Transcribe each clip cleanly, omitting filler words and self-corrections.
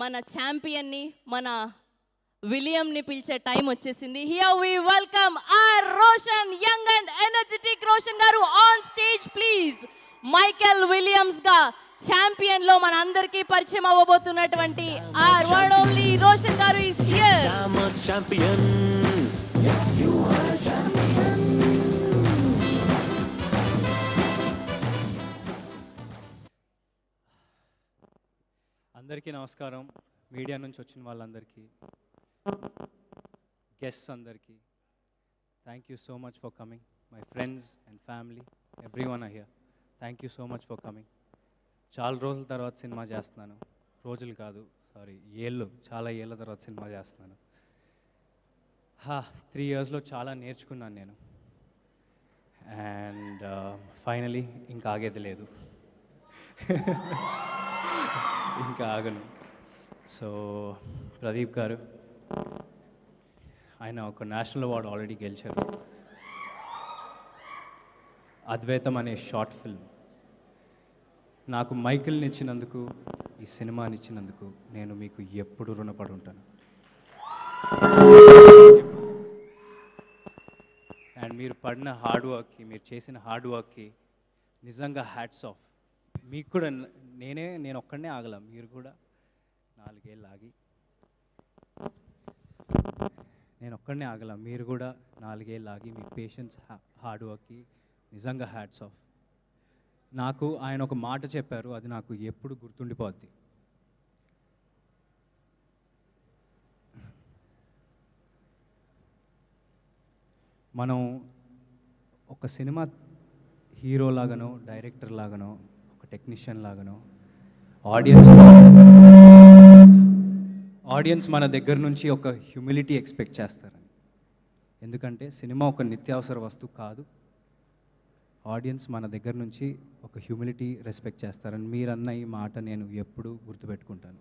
మన ఛాంపియన్ని మన విలియంని పిలిచే టైం వచ్చేసింది. Here we welcome R Roshan, young and energetic Roshan garu on stage please. Michael Williams గా ఛాంపియన్ లో మన అందరికీ పరిచయం అవ్వబోతున్నటువంటి our one only Roshan garu is here. అందరికీ నమస్కారం. మీడియా నుంచి వచ్చిన వాళ్ళందరికీ, గెస్ట్స్ అందరికీ thank you so much for coming. My friends and family everyone are here. Thank you so much for coming. చాలా రోజుల తర్వాత సినిమా చేస్తున్నాను. రోజులు కాదు, సారీ, చాలా ఏళ్ళ తర్వాత సినిమా చేస్తున్నాను. 3 yearsలో చాలా నేర్చుకున్నాను నేను. అండ్ ఫైనలీ ఇంకా ఆగేది లేదు, ఇంకా ఆగను. సో ప్రదీప్ గారు, ఆయన ఒక నేషనల్ అవార్డు ఆల్రెడీ గెలిచారు. అద్వైతం అనే షార్ట్ ఫిల్మ్ నాకు మైకిల్ని ఇచ్చినందుకు, ఈ సినిమాని ఇచ్చినందుకు నేను మీకు ఎప్పుడు రుణపడి ఉంటాను. అండ్ మీరు పడిన హార్డ్ వర్క్కి, మీరు చేసిన హార్డ్ వర్క్కి నిజంగా హ్యాట్స్ ఆఫ్. మీకు కూడా నేను ఒక్కడనే ఆగల, మీరు కూడా 4 ఏళ్ళు ఆగి, నేను ఒక్కడనే ఆగల, మీరు కూడా 4 ఏళ్ళు ఆగి మీ పేషెన్స్, హార్డ్ వర్క్కి నిజంగా హ్యాట్స్ ఆఫ్. నాకు ఆయన ఒక మాట చెప్పారు, అది నాకు ఎప్పుడు గుర్తుండిపోద్ది. మనం ఒక సినిమా హీరో లాగానో, డైరెక్టర్ లాగానో, ఒక టెక్నీషియన్ లాగానో ఆడియన్స్ మన దగ్గర నుంచి ఒక హ్యూమిలిటీ ఎక్స్పెక్ట్ చేస్తారని. ఎందుకంటే సినిమా ఒక నిత్యావసర వస్తువు కాదు. ఆడియన్స్ మన దగ్గర నుంచి ఒక హ్యూమిలిటీ రెస్పెక్ట్ చేస్తారని మీరన్న ఈ మాట నేను ఎప్పుడూ గుర్తుపెట్టుకుంటాను.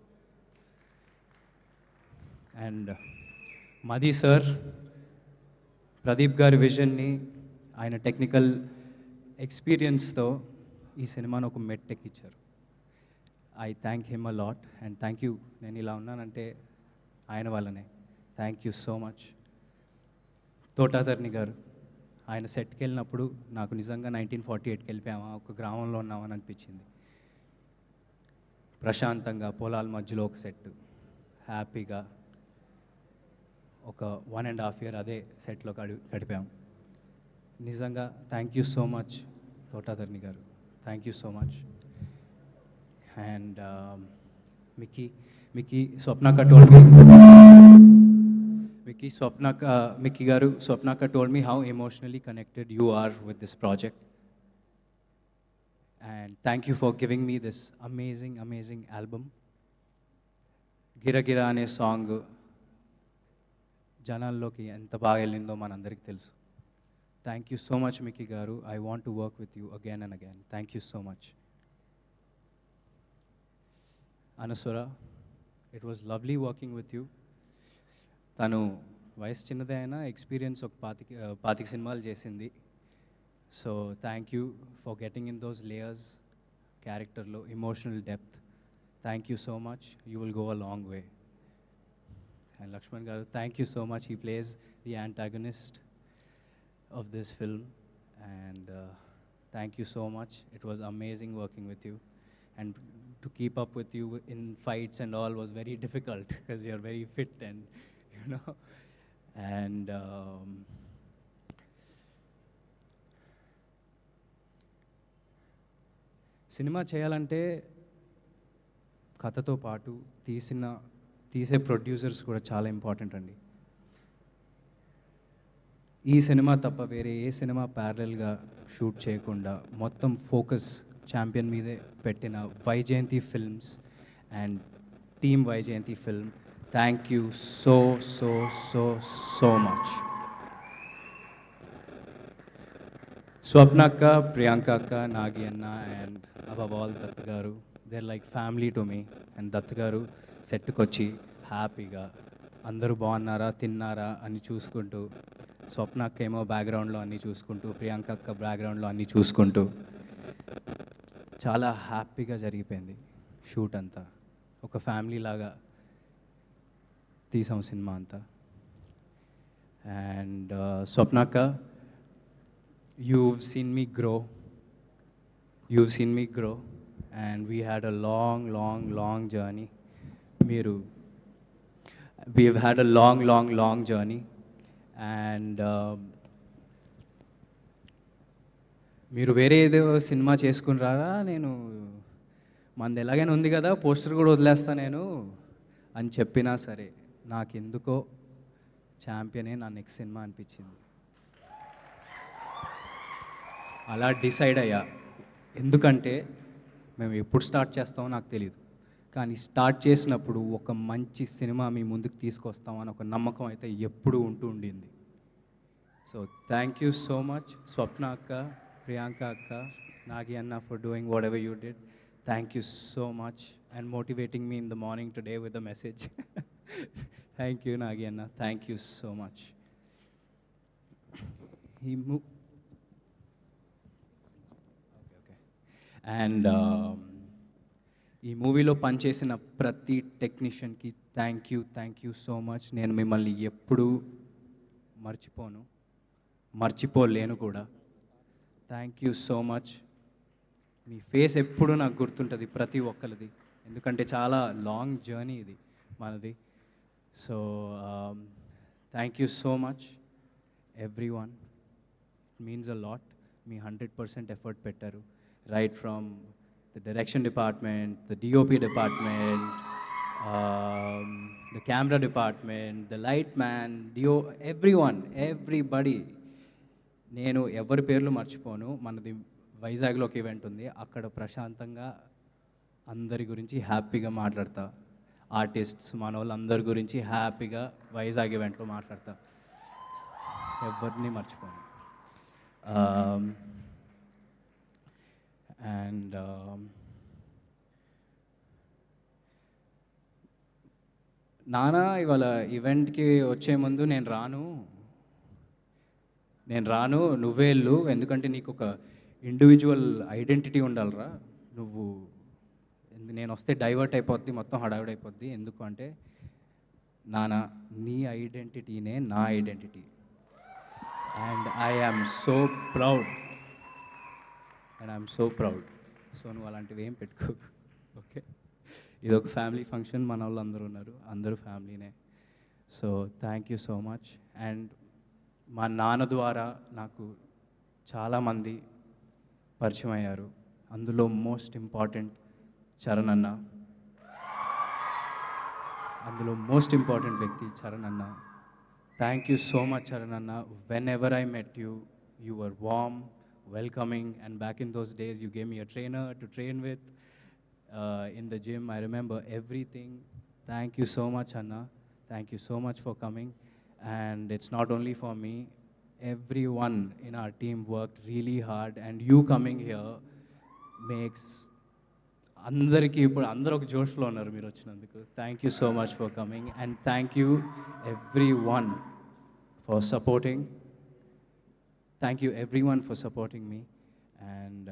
అండ్ మది సార్, ప్రదీప్ గారి విజన్ని, ఆయన టెక్నికల్ ఎక్స్పీరియన్స్తో ఈ సినిమాను ఒక మెట్టెక్కిచ్చారు. I thank him a lot and thank you. నేను ఇలా ఉన్నానంటే ఆయన వల్లనే. Thank you so much. Thota Tharani garu, ఆయన సెట్కి వెళ్ళినప్పుడు నాకు నిజంగా 1948కి వెళ్ళిపోయామా, ఒక గ్రామంలో ఉన్నామని అనిపించింది. ప్రశాంతంగా పొలాల మధ్యలో ఒక సెట్, హ్యాపీగా ఒక 1.5 year అదే సెట్లో గడిపాం. నిజంగా thank you so much Thota Tharani garu, thank you so much. And Mickey స్వప్నక్క told me, Mickey garu, Swapnaka told me how emotionally connected you are with this project. And thank you for giving me this amazing album. Gira Gira ane song janalloki enta baga ellindo manandariki telusu. Thank you so much Mickey garu. I want to work with you again and again. Thank you so much. Anuswara, it was lovely working with you. తను వయసు చిన్నదే అయినా experience ఒక 25 సినిమాలు చేసింది. So thank you for getting in those layers, క్యారెక్టర్లో emotional depth. Thank you so much. You will go a long way. And Lakshman garu, thank you so much. He plays the antagonist of this film. And thank you so much. It was amazing working with you. And to keep up with you in fights and all was very difficult because you're very fit and you know. And cinema చేయాలంటే కథతో పాటు తీసే producers కూడా చాలా important అండి. ఈ cinema తప్ప వేరే ఏ సినిమా ప్యారలల్గా షూట్ చేయకుండా మొత్తం ఫోకస్ ఛాంపియన్ మీదే పెట్టిన Vyjayanthi Films and team Vyjayanthi Film, thank you so so so so much. స్వప్నక్క, ప్రియాంక అక్క, నాగి అన్న and above all Dutt garu, they're like family to me. And Dutt garu సెట్కి వచ్చి హ్యాపీగా అందరూ బాగున్నారా, తిన్నారా అని చూసుకుంటూ, స్వప్నక్క ఏమో బ్యాక్గ్రౌండ్లో అన్నీ చూసుకుంటూ, ప్రియాంక అక్క బ్యాక్గ్రౌండ్లో అన్నీ చూసుకుంటూ చాలా హ్యాపీగా జరిగిపోయింది షూట్ అంతా. ఒక ఫ్యామిలీ లాగా తీసాం సినిమా అంతా. అండ్ స్వప్నక్క, you've seen me grow. You've seen me grow, and we had a long journey. We've had a long journey, and మీరు వేరే ఏదో సినిమా చేసుకుని రారా, నేను మనది ఎలాగైనా ఉంది కదా, పోస్టర్ కూడా వదిలేస్తా నేను అని చెప్పినా సరే, నాకెందుకో ఛాంపియనే నా నెక్స్ట్ సినిమా అనిపించింది. అలా డిసైడ్ అయ్యా. ఎందుకంటే మేము ఎప్పుడు స్టార్ట్ చేస్తామో నాకు తెలియదు, కానీ స్టార్ట్ చేసినప్పుడు ఒక మంచి సినిమా మీ ముందుకు తీసుకొస్తామని ఒక నమ్మకం అయితే ఎప్పుడూ ఉండింది. So thank you so much Swapna అక్క, ప్రియాంక అక్క, నాగి అన్న for doing whatever you did. Thank you so much and motivating me in the morning today with the message. Thank you Nagi అన్న, thank you so much. And ఈ మూవీలో పనిచేసిన ప్రతి టెక్నీషియన్కి thank you so much. నేను మిమ్మల్ని ఎప్పుడూ మర్చిపోలేను కూడా. Thank you so much. మీ ఫేస్ ఎప్పుడూ నాకు గుర్తుంటుంది ప్రతి ఒక్కరిది, ఎందుకంటే చాలా లాంగ్ జర్నీ ఇది మనది. So thank you so much every one. It means a lot. Me 100% effort పెట్టారు. Right from the direction department, the DOP department, the camera department, the light man, everybody. నేను ఎవరి పేర్లు మర్చిపోను. మనది వైజాగ్లో ఒక ఈవెంట్ ఉంది, అక్కడ ప్రశాంతంగా అందరి గురించి హ్యాపీగా మాట్లాడతా. ఆర్టిస్ట్స్ మన వాళ్ళు అందరి గురించి హ్యాపీగా వైజాగ్ ఈవెంట్లో మాట్లాడతా. ఎవరిని మర్చిపోను. అండ్ నాన్న ఇవాళ ఈవెంట్కి వచ్చే ముందు నేను రాను నువ్వే వెళ్ళు, ఎందుకంటే నీకు ఒక ఇండివిజువల్ ఐడెంటిటీ ఉండాలిరా. నేను వస్తే డైవర్ట్ అయిపోద్ది, మొత్తం హడావిడి అయిపోద్ది. ఎందుకు అంటే నాన్న, నీ ఐడెంటిటీనే నా identity. And I am so proud. So నువ్వు అలాంటివి ఏం పెట్టుకోకు, ఓకే? ఇది ఒక ఫ్యామిలీ ఫంక్షన్, మన వాళ్ళు అందరూ ఉన్నారు, అందరూ ఫ్యామిలీనే. So thank you so much. And మా నాన్న ద్వారా నాకు చాలామంది పరిచయం అయ్యారు. అందులో మోస్ట్ ఇంపార్టెంట్ చరణ్ అన్న. వ్యక్తి చరణ్ అన్న. Thank you so much Charan అన్న. Whenever I met you, you were warm, welcoming, and back in those days you gave me a trainer to train with in the gym. I remember everything. Thank you so much Anna. Thank you so much for coming. And it's not only for me, everyone in our team worked really hard, and you coming here makes అందరికీ ఇప్పుడు అందరూ ఒక జోష్లో ఉన్నారు మీరు వచ్చినందుకు. Thank you so much for coming, and thank you every one for supporting. Thank you everyone for supporting me. And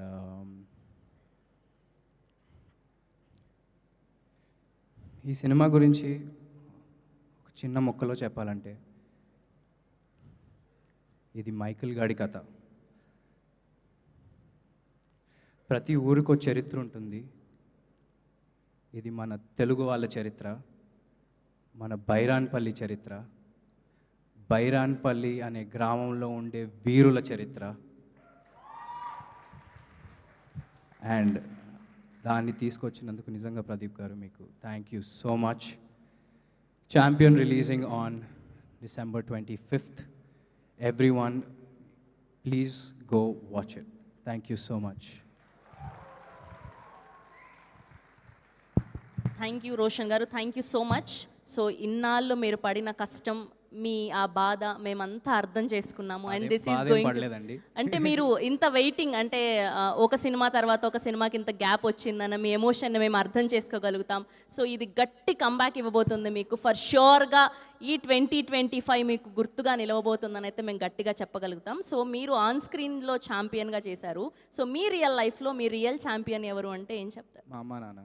ఈ cinema గురించి ఒక చిన్న ముక్కలో చెప్పాలంటే, ఇది మైకేల్ గాడి కథ. ప్రతి ఊరికో చరిత్ర ఉంటుంది. ఇది మన తెలుగు వాళ్ళ చరిత్ర, మన బైరాన్పల్లి చరిత్ర, బైరాన్పల్లి అనే గ్రామంలో ఉండే వీరుల చరిత్ర. అండ్ దాన్ని తీసుకొచ్చినందుకు నిజంగా ప్రదీప్ గారు మీకు thank you so much. Champion releasing on December 25th. Everyone, please go watch it. Thank you so much. Thank you Roshan garu, thank you so much. So ఇన్నాళ్ళు మీరు పడిన కష్టం, మీ ఆ బాధ మేమంతా అర్థం చేసుకున్నాము. అండ్ దిస్ ఈస్ గోయింగ్, అంటే మీరు ఇంత వెయిటింగ్, అంటే ఒక సినిమా తర్వాత ఒక సినిమాకి ఇంత గ్యాప్ వచ్చిందన్న మీ ఎమోషన్ని మేము అర్థం చేసుకోగలుగుతాం. సో ఇది గట్టి కంబ్యాక్ ఇవ్వబోతుంది మీకు. ఫర్ ష్యూర్గా ఈ 2025 మీకు గుర్తుగా నిలవబోతుందని అయితే మేము గట్టిగా చెప్పగలుగుతాం. సో మీరు ఆన్ స్క్రీన్లో ఛాంపియన్గా చేశారు. సో మీ రియల్ లైఫ్లో మీ రియల్ ఛాంపియన్ ఎవరు అంటే ఏం చెప్తారు? మా అమ్మ నాన్న.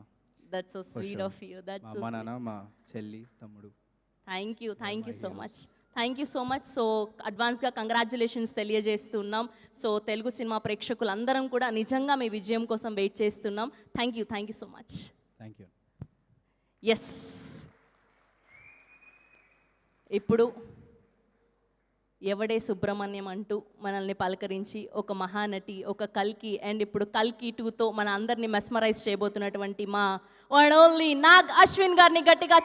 That's so sweet sure. Of you. మా దట్స్ అమ్మ నాన్న మా చెల్లి తమ్ముడు thank you so ideals. Much. Thank you so much. So అడ్వాన్స్గా కంగ్రాచులేషన్స్ తెలియజేస్తున్నాం. సో తెలుగు సినిమా ప్రేక్షకులందరం కూడా నిజంగా మీ విజయం కోసం వెయిట్ చేస్తున్నాం. Thank you so much. Thank you. Yes, ఇప్పుడు ఎవడే సుబ్రహ్మణ్యం అంటూ మనల్ని పలకరించి ఒక మహానటి, ఒక కల్కి, అండ్ ఇప్పుడు కల్కి 2తో మన అందరినీ మెస్మరైజ్ చేయబోతున్నటువంటి మా వన్ ఓన్లీ నాగ్ అశ్విన్ గారిని గట్టిగా